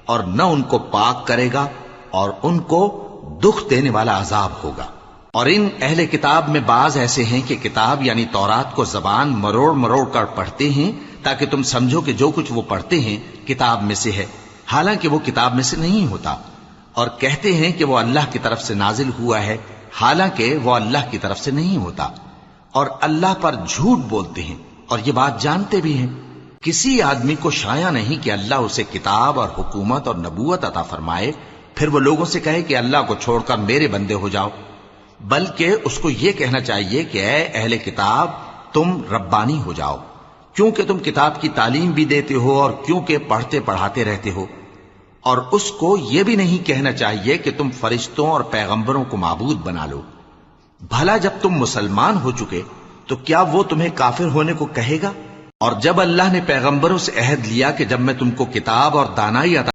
اور نہ ان کو پاک کرے گا، اور ان کو دکھ دینے والا عذاب ہوگا۔ اور ان اہل کتاب میں بعض ایسے ہیں کہ کتاب یعنی تورات کو زبان مروڑ مروڑ کر پڑھتے ہیں تاکہ تم سمجھو کہ جو کچھ وہ پڑھتے ہیں کتاب میں سے ہے، حالانکہ وہ کتاب میں سے نہیں ہوتا، اور کہتے ہیں کہ وہ اللہ کی طرف سے نازل ہوا ہے، حالانکہ وہ اللہ کی طرف سے نہیں ہوتا، اور اللہ پر جھوٹ بولتے ہیں اور یہ بات جانتے بھی ہیں۔ کسی آدمی کو شایع نہیں کہ اللہ اسے کتاب اور حکومت اور نبوت عطا فرمائے، پھر وہ لوگوں سے کہے کہ اللہ کو چھوڑ کر میرے بندے ہو جاؤ، بلکہ اس کو یہ کہنا چاہیے کہ اے اہل کتاب تم ربانی ہو جاؤ، کیونکہ تم کتاب کی تعلیم بھی دیتے ہو اور کیونکہ پڑھتے پڑھاتے رہتے ہو۔ اور اس کو یہ بھی نہیں کہنا چاہیے کہ تم فرشتوں اور پیغمبروں کو معبود بنا لو۔ بھلا جب تم مسلمان ہو چکے تو کیا وہ تمہیں کافر ہونے کو کہے گا؟ اور جب اللہ نے پیغمبروں سے عہد لیا کہ جب میں تم کو کتاب اور دانائی عطا